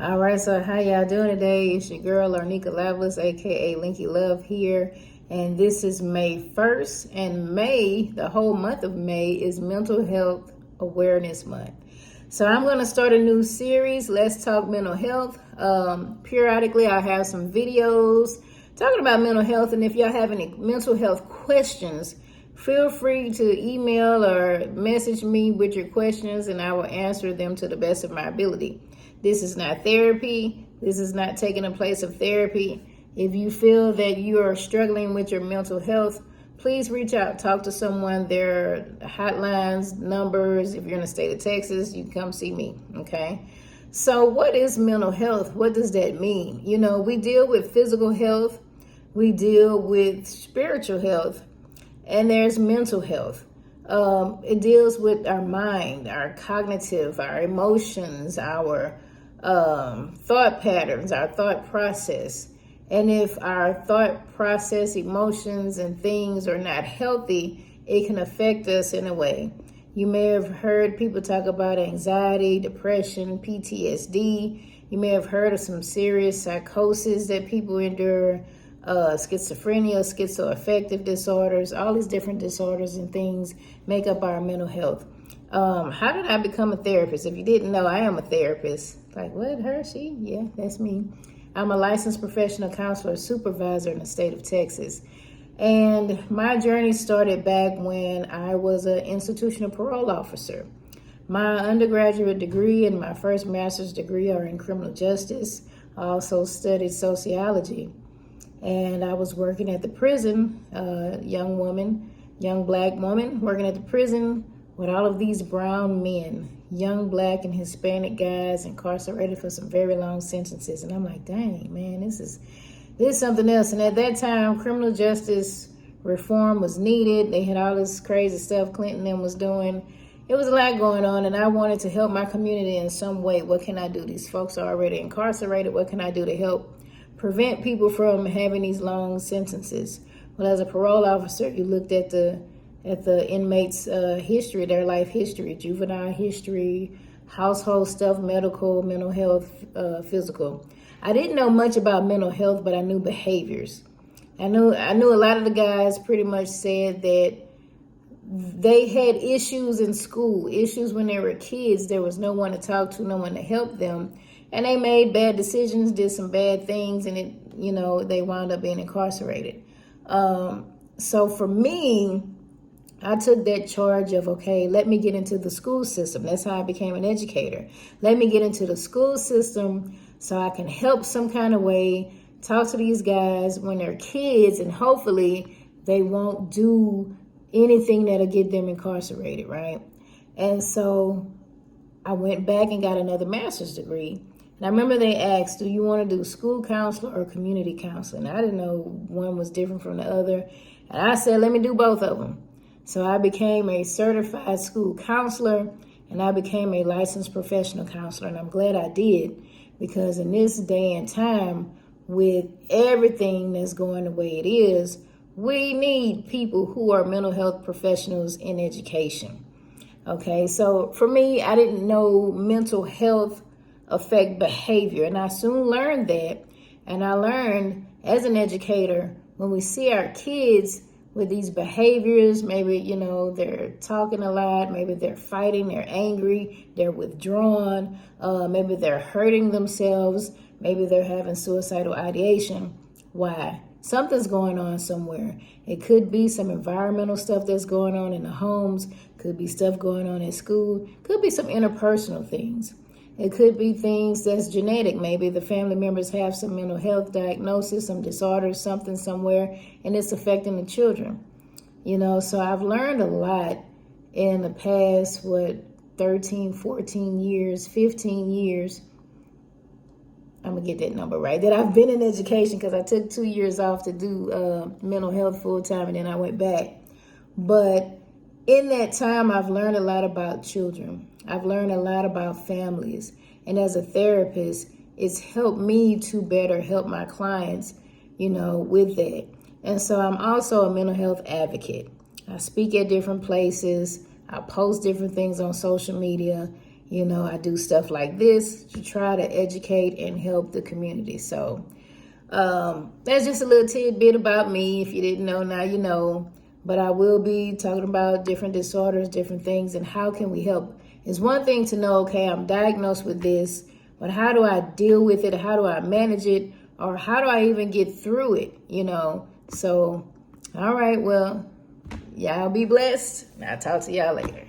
All right, so how y'all doing today? It's your girl, Arnika Lavlis, aka Linky Love here. And this is May 1st. And May, the whole month of May, is Mental Health Awareness Month. So I'm going to start a new series, Let's Talk Mental Health. Periodically, I have some videos talking about mental health. And if y'all have any mental health questions, feel free to email or message me with your questions and I will answer them to the best of my ability. This is not therapy. This is not taking the place of therapy. If you feel that you are struggling with your mental health, please reach out, talk to someone. There are hotlines, numbers. If you're in the state of Texas, you can come see me, okay? So what is mental health? What does that mean? You know, we deal with physical health. We deal with spiritual health. And there's mental health. It deals with our mind, our cognitive, our emotions, our thought patterns, our thought process. And if our thought process, emotions, and things are not healthy, it can affect us in a way. You may have heard people talk about anxiety, depression, PTSD. You may have heard of some serious psychosis that people endure, schizophrenia, schizoaffective disorders. All these different disorders and things make up our mental health. How did I become a therapist? If you didn't know, I am a therapist. Like, what, her, she? Yeah, that's me. I'm a licensed professional counselor supervisor in the state of Texas. And my journey started back when I was an institutional parole officer. My undergraduate degree and my first master's degree are in criminal justice. I also studied sociology. And I was working at the prison, young black woman, working at the prison with all of these brown men, young black and Hispanic guys incarcerated for some very long sentences. And I'm like, dang, man, this is something else. And at that time, criminal justice reform was needed. They had all this crazy stuff Clinton and was doing. It was a lot going on, and I wanted to help my community in some way. What can I do? These folks are already incarcerated. What can I do to help prevent people from having these long sentences? Well, as a parole officer, you looked at the inmates' history, their life history, juvenile history, household stuff, medical, mental health, physical. I didn't know much about mental health, but I knew behaviors. I knew a lot of the guys pretty much said that they had issues in school, issues when they were kids. There was no one to talk to, no one to help them. And they made bad decisions, did some bad things, and they wound up being incarcerated. So for me, I took that charge of, okay, let me get into the school system. That's how I became an educator. Let me get into the school system so I can help some kind of way, talk to these guys when they're kids, and hopefully they won't do anything that'll get them incarcerated, right? And so I went back and got another master's degree. And I remember they asked, do you want to do school counselor or community counseling? I didn't know one was different from the other. And I said, let me do both of them. So I became a certified school counselor and I became a licensed professional counselor. And I'm glad I did, because in this day and time, with everything that's going the way it is, we need people who are mental health professionals in education. Okay, so for me, I didn't know mental health affect behavior, and I soon learned that. And I learned as an educator, when we see our kids with these behaviors, maybe, they're talking a lot, maybe they're fighting, they're angry, they're withdrawn, maybe they're hurting themselves, maybe they're having suicidal ideation. Why? Something's going on somewhere. It could be some environmental stuff that's going on in the homes, could be stuff going on at school, could be some interpersonal things. It could be things that's genetic. Maybe the family members have some mental health diagnosis, some disorders, something somewhere, and it's affecting the children. So I've learned a lot in the past, 13, 14 years, 15 years. I'm going to get that number right, that I've been in education, because I took 2 years off to do mental health full time, and then I went back. But in that time, I've learned a lot about children. I've learned a lot about families. And as a therapist, it's helped me to better help my clients, with that. And so I'm also a mental health advocate. I speak at different places. I post different things on social media. you know, I do stuff like this to try to educate and help the community. So that's just a little tidbit about me. If you didn't know, now you know. But I will be talking about different disorders, different things, and how can we help. It's one thing to know, okay, I'm diagnosed with this, but how do I deal with it? How do I manage it? Or how do I even get through it, you know? So, all right, well, y'all be blessed. I'll talk to y'all later.